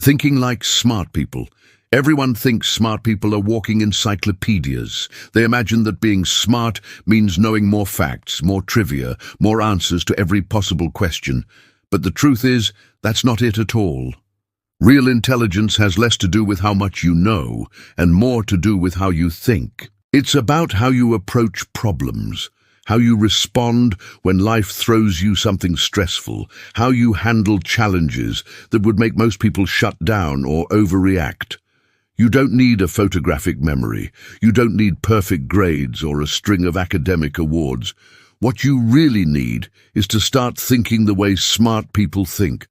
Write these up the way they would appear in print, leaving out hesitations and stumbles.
Thinking like smart people. Everyone thinks smart people are walking encyclopedias. They imagine that being smart means knowing more facts, more trivia, more answers to every possible question. But the truth is, that's not it at all. Real intelligence has less to do with how much you know and more to do with how you think. It's about how you approach problems, how you respond when life throws you something stressful, how you handle challenges that would make most people shut down or overreact. You don't need a photographic memory. You don't need perfect grades or a string of academic awards. What you really need is to start thinking the way smart people think.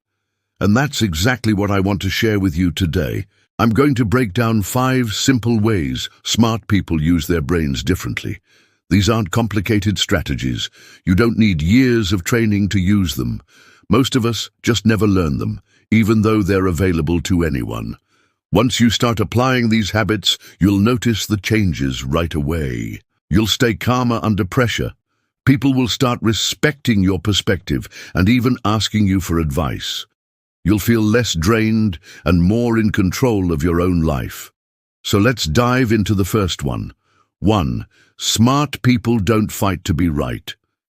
And that's exactly what I want to share with you today. I'm going to break down 5 simple ways smart people use their brains differently. These aren't complicated strategies. You don't need years of training to use them. Most of us just never learn them, even though they're available to anyone. Once you start applying these habits, you'll notice the changes right away. You'll stay calmer under pressure. People will start respecting your perspective and even asking you for advice. You'll feel less drained and more in control of your own life. So let's dive into the first one. 1. Smart people don't fight to be right.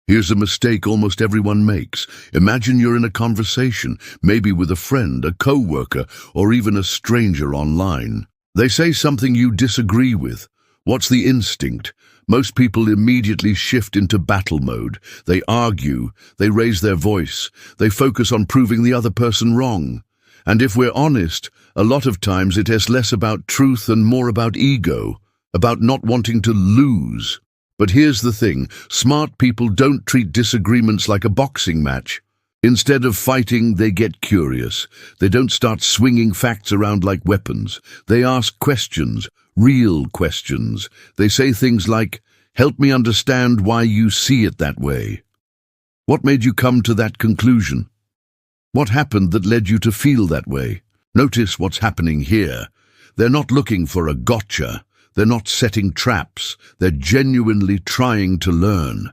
Here's a mistake almost everyone makes. Imagine you're in a conversation, maybe with a friend, a co-worker, or even a stranger online. They say something you disagree with. What's the instinct? Most people immediately shift into battle mode. They argue, they raise their voice, they focus on proving the other person wrong. And if we're honest, a lot of times it is less about truth and more about ego, about not wanting to lose. But here's the thing, smart people don't treat disagreements like a boxing match. Instead of fighting, they get curious. They don't start swinging facts around like weapons. They ask questions, real questions. They say things like, "Help me understand why you see it that way. What made you come to that conclusion? What happened that led you to feel that way?" Notice what's happening here. They're not looking for a gotcha. They're not setting traps. They're genuinely trying to learn.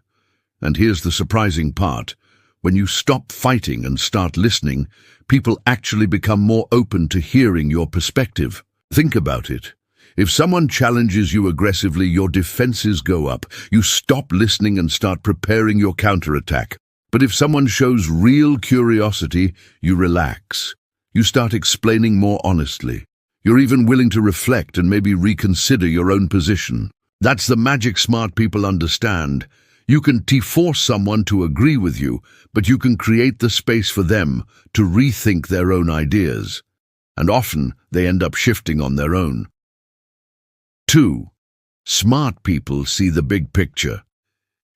And here's the surprising part. When you stop fighting and start listening, people actually become more open to hearing your perspective. Think about it. If someone challenges you aggressively, your defenses go up. You stop listening and start preparing your counterattack. But if someone shows real curiosity, you relax. You start explaining more honestly. You're even willing to reflect and maybe reconsider your own position. That's the magic smart people understand. You can force someone to agree with you, but you can create the space for them to rethink their own ideas. And often they end up shifting on their own. 2. Smart people see the big picture.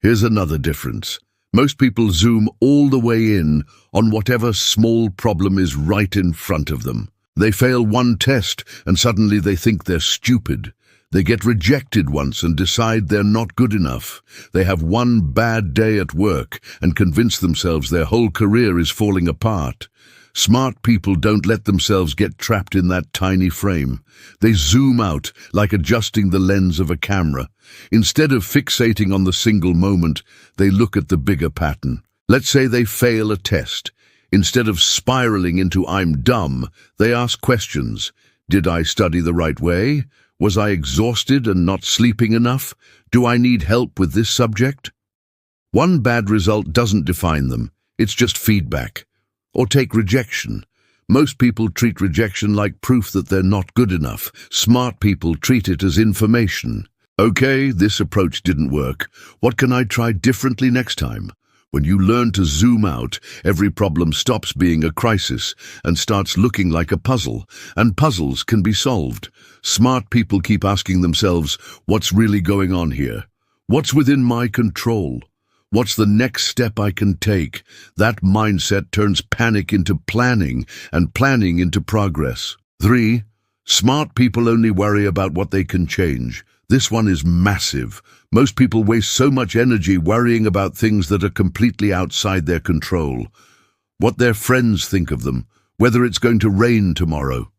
Here's another difference. Most people zoom all the way in on whatever small problem is right in front of them. They fail one test and suddenly they think they're stupid. They get rejected once and decide they're not good enough. They have one bad day at work and convince themselves their whole career is falling apart. Smart people don't let themselves get trapped in that tiny frame. They zoom out, like adjusting the lens of a camera. Instead of fixating on the single moment, they look at the bigger pattern. Let's say they fail a test. Instead of spiraling into "I'm dumb," they ask questions. Did I study the right way? Was I exhausted and not sleeping enough? Do I need help with this subject? One bad result doesn't define them. It's just feedback. Or take rejection. Most people treat rejection like proof that they're not good enough. Smart people treat it as information. Okay, this approach didn't work. What can I try differently next time? When you learn to zoom out, every problem stops being a crisis and starts looking like a puzzle, and puzzles can be solved. Smart people keep asking themselves, what's really going on here? What's within my control? What's the next step I can take? That mindset turns panic into planning and planning into progress. 3. Smart people only worry about what they can change. This one is massive. Most people waste so much energy worrying about things that are completely outside their control. What their friends think of them, whether it's going to rain tomorrow,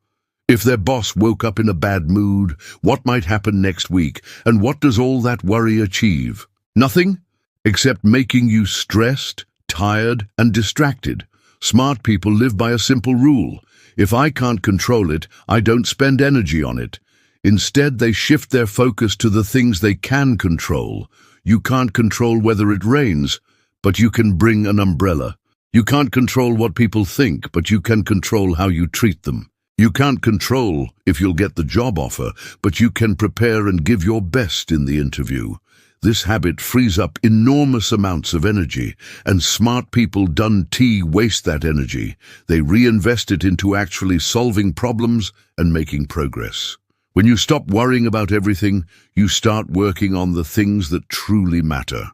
if their boss woke up in a bad mood, what might happen next week, and what does all that worry achieve? Nothing, except making you stressed, tired, and distracted. Smart people live by a simple rule. If I can't control it, I don't spend energy on it. Instead, they shift their focus to the things they can control. You can't control whether it rains, but you can bring an umbrella. You can't control what people think, but you can control how you treat them. You can't control if you'll get the job offer, but you can prepare and give your best in the interview. This habit frees up enormous amounts of energy, and smart people don't waste that energy. They reinvest it into actually solving problems and making progress. When you stop worrying about everything, you start working on the things that truly matter.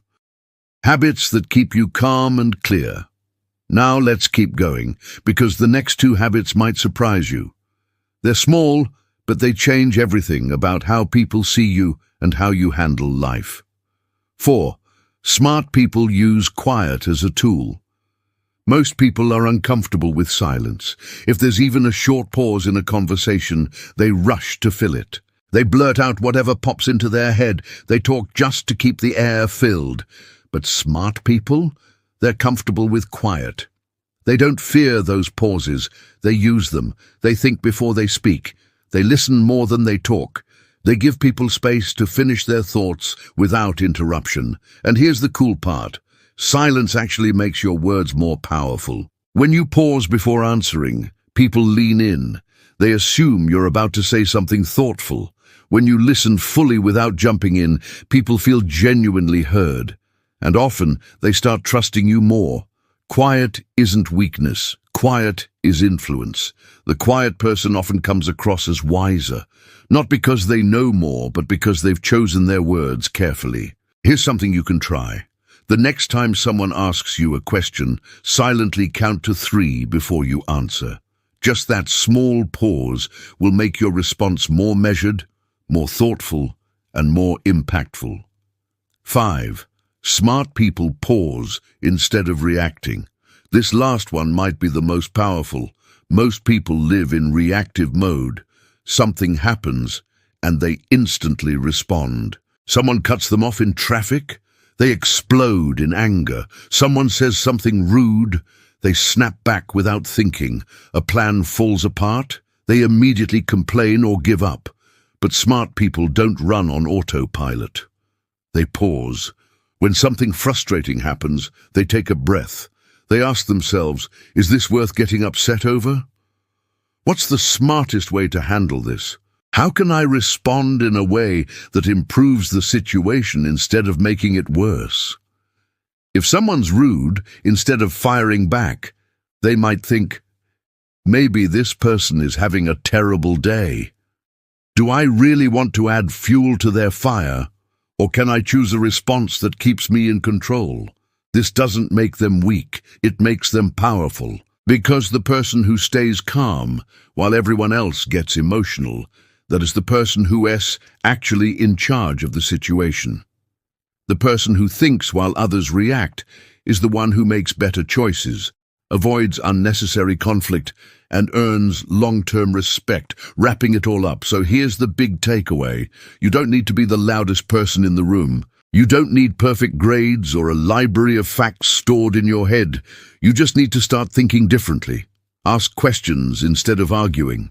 Habits that keep you calm and clear. Now let's keep going, because the next two habits might surprise you. They're small, but they change everything about how people see you and how you handle life. 4. Smart people use quiet as a tool. Most people are uncomfortable with silence. If there's even a short pause in a conversation, they rush to fill it. They blurt out whatever pops into their head. They talk just to keep the air filled. But smart people? They're comfortable with quiet. They don't fear those pauses. They use them. They think before they speak. They listen more than they talk. They give people space to finish their thoughts without interruption. And here's the cool part. Silence actually makes your words more powerful. When you pause before answering, people lean in. They assume you're about to say something thoughtful. When you listen fully without jumping in, people feel genuinely heard. And often, they start trusting you more. Quiet isn't weakness. Quiet is influence. The quiet person often comes across as wiser, not because they know more, but because they've chosen their words carefully. Here's something you can try. The next time someone asks you a question, silently count to 3 before you answer. Just that small pause will make your response more measured, more thoughtful, and more impactful. 5. Smart people pause instead of reacting. This last one might be the most powerful. Most people live in reactive mode. Something happens, and they instantly respond. Someone cuts them off in traffic. They explode in anger. Someone says something rude. They snap back without thinking. A plan falls apart. They immediately complain or give up. But smart people don't run on autopilot. They pause. When something frustrating happens, they take a breath. They ask themselves, is this worth getting upset over? What's the smartest way to handle this? How can I respond in a way that improves the situation instead of making it worse? If someone's rude, instead of firing back, they might think, maybe this person is having a terrible day. Do I really want to add fuel to their fire? Or can I choose a response that keeps me in control? This doesn't make them weak, it makes them powerful. Because the person who stays calm while everyone else gets emotional, that is the person who is actually in charge of the situation. The person who thinks while others react is the one who makes better choices, avoids unnecessary conflict, and earns long-term respect, wrapping it all up. So here's the big takeaway. You don't need to be the loudest person in the room. You don't need perfect grades or a library of facts stored in your head. You just need to start thinking differently. Ask questions instead of arguing.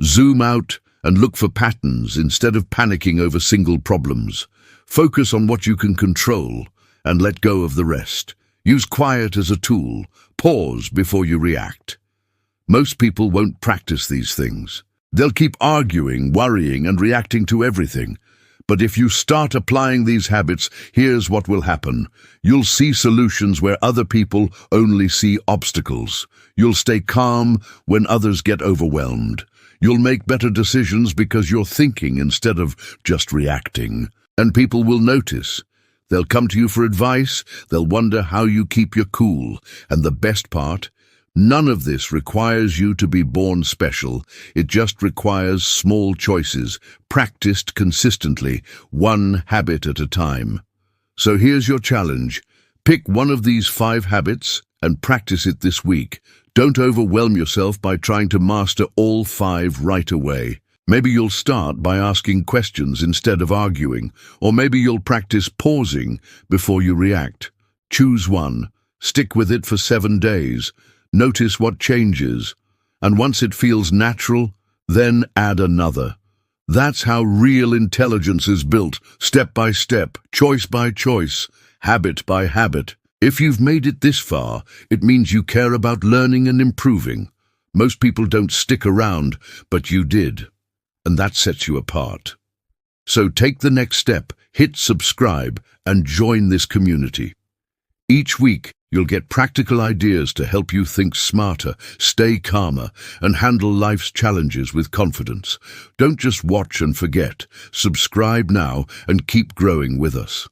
Zoom out and look for patterns instead of panicking over single problems. Focus on what you can control and let go of the rest. Use quiet as a tool. Pause before you react. Most people won't practice these things. They'll keep arguing, worrying, and reacting to everything. But if you start applying these habits, here's what will happen. You'll see solutions where other people only see obstacles. You'll stay calm when others get overwhelmed. You'll make better decisions because you're thinking instead of just reacting. And people will notice. They'll come to you for advice. They'll wonder how you keep your cool. And the best part, none of this requires you to be born special. It just requires small choices, practiced consistently, one habit at a time. So here's your challenge. Pick one of these 5 habits and practice it this week. Don't overwhelm yourself by trying to master all 5 right away. Maybe you'll start by asking questions instead of arguing, or maybe you'll practice pausing before you react. Choose one. Stick with it for 7 days. Notice what changes. And once it feels natural, then add another. That's how real intelligence is built, step by step, choice by choice, habit by habit. If you've made it this far, it means you care about learning and improving. Most people don't stick around, but you did. And that sets you apart. So take the next step, hit subscribe, and join this community. Each week, you'll get practical ideas to help you think smarter, stay calmer, and handle life's challenges with confidence. Don't just watch and forget. Subscribe now and keep growing with us.